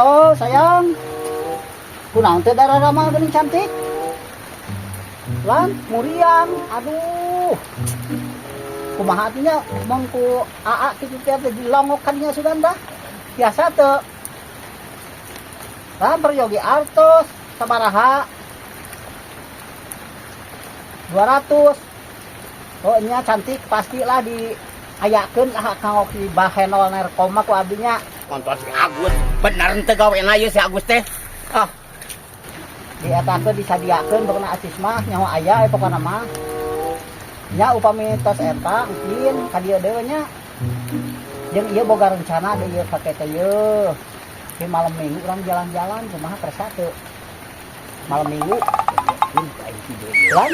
Oh sayang, kunaon teh darah ramah geuning cantik. Lan muriang, aduh. Kumaha atunya mangku aa kitu teh dilongok kadinya sudah dah. Biasa teu. Lah peryogi artos sabaraha? 200. Oh nya cantik pastilah diayakeun kanggo di bahenol narkoma ku abdinya. Kontor si Agus, bener ente gawean aja si Agus teh. Ah, Di eta teh disadiakeun pokona asis mah nyawa aya pokona mah. Nya upami tos eta mungkin ka dieu dewe nya. Jeung ieu boga rencana deui ieu pake teh ieu. Di malam minggu urang jalan-jalan kumaha kersa teu. Malam minggu lan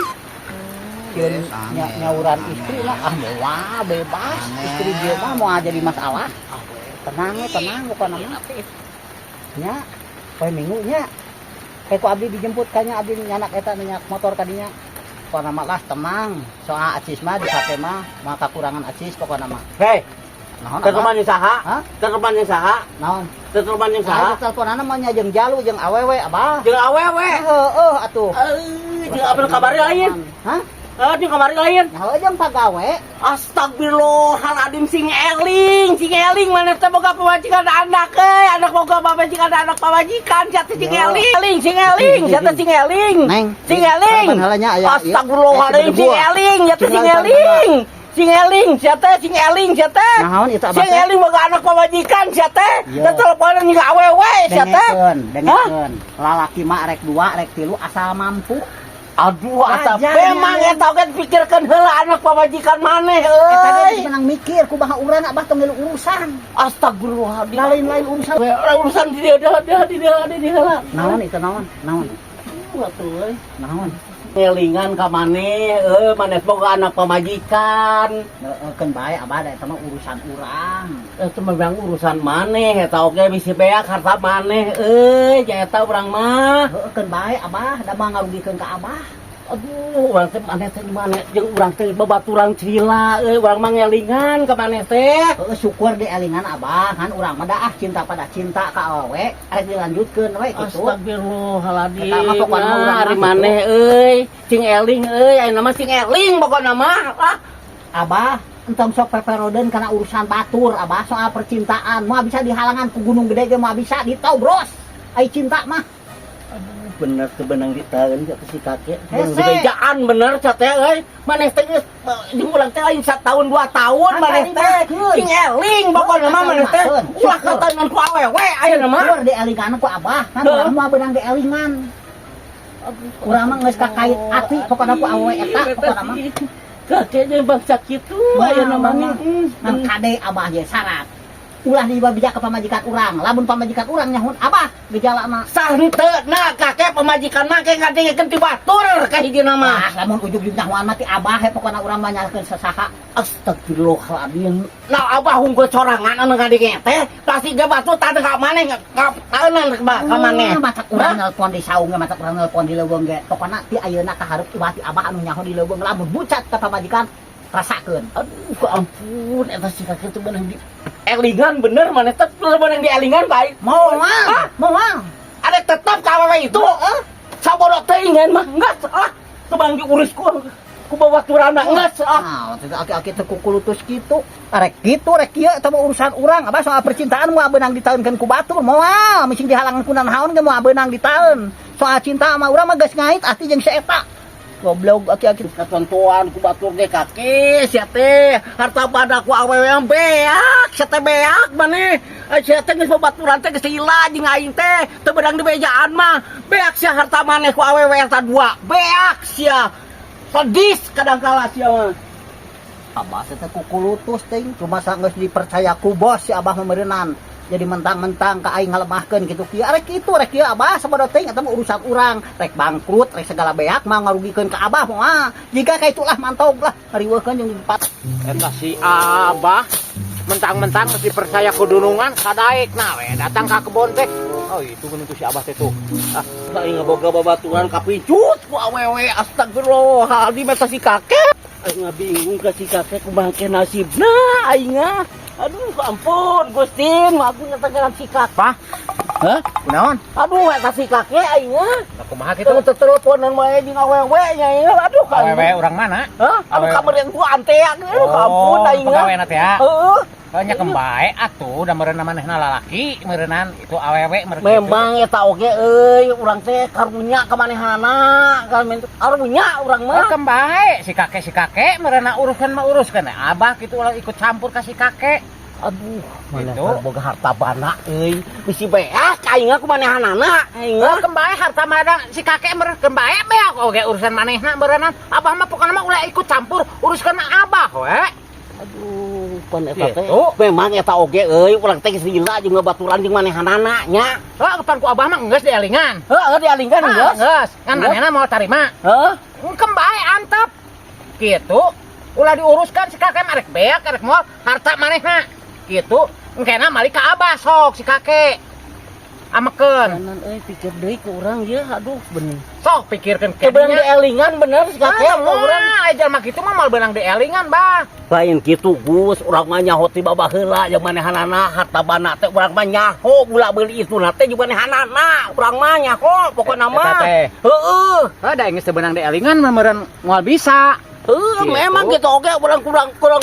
nyauran istri lah wah bebas istri dia mah mau jadi masalah tenang pokona mah nya poe minggu nya kayak ku abdi dijemput kanya abdi nyanak eta nyak motor kadinya pokona mah lah tenang soal acis mah disate mah maka kurangan acis pokona mah hei, naon teteman yang saha? Hah? Teteman yang saha? naon Teteman yang saha? teleponana mah nya jeung jalu jeung awewe abah Jeung awewe. heueuh atuh Jeung apa kabari lain? hah Jeung kabari lain. heueuh jeung pagawe Astagfirullahaladzim sing eling mana teh boga pamajikan anak anak boga pamajikan anak pamajikan jatuh sing eling jatuh sing eling Neng, sing eling halanya aya astagfirullahaladzim sing eling jatuh sing eling jatuh naon itu abah sing eling boga anak pamajikan jatuh teh teleponan jeung awewe jatuh dengekeun lalaki mah rek 2 rek 3 asal mampu. aduh asa Wajar, memang ya. eta oge pikirkeun heula anak pamajikan maneh Eta euy ge menang mikir kumaha urang abah teu ngilu urusan. astagfirullahaladzim Lain-lain urusan. urusan di dia lah. Naon itu naon? Atuh Naon? ngelingan ka maneh, maneh boga anak pamajikan. Keun bae abah da eta mah urusan urang. Eta mah bang urusan maneh, eta oge bisi beak harta maneh, nya eta urang mah. Heueuh keun bae abah da mah ngarugikeun ka abah. Aduh, urang teh maneh teh maneh jeung urang teh babaturan cila, urang mah ngelingan ka maneh teh. Heueuh syukur dielingan abah, kan urang mah da cinta pada cinta ka awewe, arek dilanjutkeun we kitu. Astagfirullahaladzim. Eta mah pokona urang Ari mah maneh sing eling ayeuna mah sing eling pokona mah. Abah entong sok peperodeun kana urusan batur abah soal percintaan mah bisa dihalangan ku gunung gede ge mah bisa ditobros ai cinta mah Bener teh benang ditaeun jatuh si kakek. Hese. Bejaan bener cat teh maneh teh geus jeung urang teh lain 1 tahun 2 tahun maneh teh sing eling pokona mah maneh teh ulah katangan ku awewe ayeuna mah. syukur dielingan ku abah kan urang mah beunang dielingan urang mah geus kakait ati pokona ku awewe eta pokona mah Kakek jeung bangsa kitu ayeuna mah. ngan kade abah ge syarat ulah dibabijak ke pamajikan urang lamun pamajikan urang nyahun abah gejalana Santeuna kakek pamajikan mah ke ngadengkeun ti batur ka hijina mah. lamun ujug-ujug nyahuan mati abah he pokona urang mah nyalkeun sasaha Astagfirullahaladzim. Nah abah hungkul sorangan anu ngadenge teh pasti ge batu tade ka maneh taeunan ka maneh. Matak urang nelpon di saung ge matak urang nelpon di leuweung ge pokona ti ayeuna kaharep ibati abah anu nyaho di leuweung lamun bucat ka pamajikan rasakeun Aduh ampun eta si kakek teh beunang di elingan bener maneh teh beunang di elingan baik. moal Ada tetap ka awewe itu. Sabodo teuing mah geus tebang diurus ku babaturanna geus nah aki-aki teh kukulutus kitu rek kitu rek kieu eta mah urusan urang abah soal percintaan moal beunang ditaeunkeun ku batur moal micing dihalangan ku naon ge moal beunang ditaeun soal cinta mah urang mah geus ngait ati jeung si eta goblok aki-aki ketentuan ku batur ge kaki sia teh harta pada ku awewe yang beak sia teh beak maneh sia teh geus babaturan teh geus hila jeung aing teh teu beudang di bejaan mah beak sia harta maneh ku awewe eta 2 beak sia sadis kadangkala sia mah abah teh kukulutus ting cuma geus dipercaya ku bos si abah meureunan jadi mentang-mentang ka aing ngalemahkeun kitu kieu rek kitu rek kieu abah sabada teuing eta mah urusan urang rek bangkrut rek segala beak mah ngarugikeun ka abah moal jika ka itulah mantog lah ngariweukeun jeung empat eta si abah mentang-mentang masih percaya kedunungan kadaekna we datang ka kebon teh oh itu kan itu si abah teh tuh aing boga babaturan kapincut ku awewe astagfirullahaladzim eta si kakek aing bingung ka si kakek kumaha ke nasibna aing aduh ampun Gustin aku ngatakan si kakek Hah? Kunaon? Aduh, eta si kakek aing mah. Nah, kumaha kitu? Kita teleponan wae jeung awewe nya ieu. Aduh, Awewe urang mana? Hah? Aduh Awewe. kameureun ku anteak aduh kampun aing mah. Pegawena teh ya. Heeh. Nya kembae atuh da meureunna manehna lalaki, meureunnan itu awewe meureun. Memang eta oge euy, urang teh karunya ka manehana, karunya urang mah. Kembae si kakek meureunna uruskeun mah uruskeun. Abah kitu ulah ikut campur ka si kakek. Aduh, mana Gitu. boga harta bana euy. Bisi beak aing ku manehanana. Aing mah Kembae harta madang si kakek meureun kembae beak oge urusan manehna meureunnan. Abah mah pokona mah ulah ikut campur uruskeun mah abah we. aduh, pan eta teh. Gitu. Memang eta oge euy, urang teh geus lila jeung ngabaturan jeung manehanana nya. Lah kepan ku abah mah geus dielingan. Heeh, dialingkan geus. Geus. Kan Geus. manehna mau tarima. Heeh. Kembae antep. Gitu. Ulah diuruskan si kakek marek beak karek moal harta manehna. Gitu. Engkena mali ka abah sok si kakek. Amekeun. Kanan euy pikir deui ke urang ye, aduh bener. Sok pikirkeun Kebeang kadinya. dielingan bener si kakek Kakek ke urang. aja mah kitu mah mal beunang dielingan, Bah. Lain kitu Gus, urang mah nyaho ti babah heula jeung manehanana harta bana teh urang mah nyaho bula beuli itu teh jeung manehanana, urang mah nyaho pokona Eta mah. teh. Heeh. Da geus teu beunang dielingan mah meureun moal bisa. Heeh, Gitu. memang gitu oge urang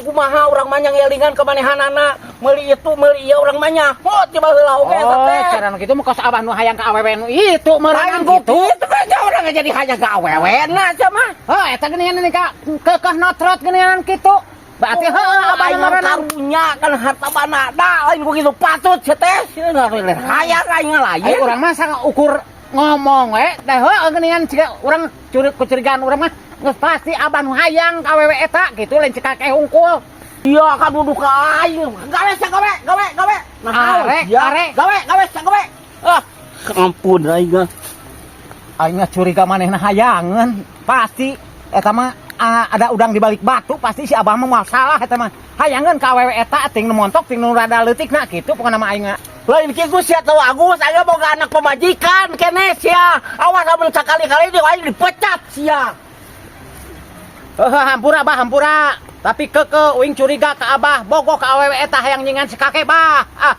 kumaha urang mah nyang elingan ka manehanana, meuli itu meuli ieu urang mah nyaho ti babah heula oge eta Oh, teh. cara nu kitu mah kos abah nu hayang ka awewe nu itu meureun Lain gitu. gitu kan urang jadi hayang ka awewena cenah. Oh, eta geuningan ka keukeuh notrot geuningan kitu. Berarti heueuh abah aing meureun. karunya kan harta bana da lain begitu patut sia teh. Hayang aing lain. Ai urang mah sangat ukur ngomong we, da heueuh geuningan ciga urang kecurigaan urang mah geus pasti abah nu hayang ka awewe eta gitu lain cek kakek hungkul. Iya kan duduk ke aing. Gawe sa gawe. Nah, Arek, ya. arek. Gawe sa gawe. Ah, ampun aing. Aing mah curiga manehna hayangan. Pasti eta mah ada udang di balik batu, pasti si abah mah moal salah eta mah. Hayangan ka awewe eta ting nu montok ting nu rada leutikna kitu pokona mah aing mah. Lain kitu sia teu Agus, aya boga anak pemajikan keneh sia. Awas lamun sakali-kali dia aing dipecat sia. Hampura bah hampura. Tapi keke uing curiga ka abah, bogoh ka awewe eta hayang nyingan si kakek bah. Ah,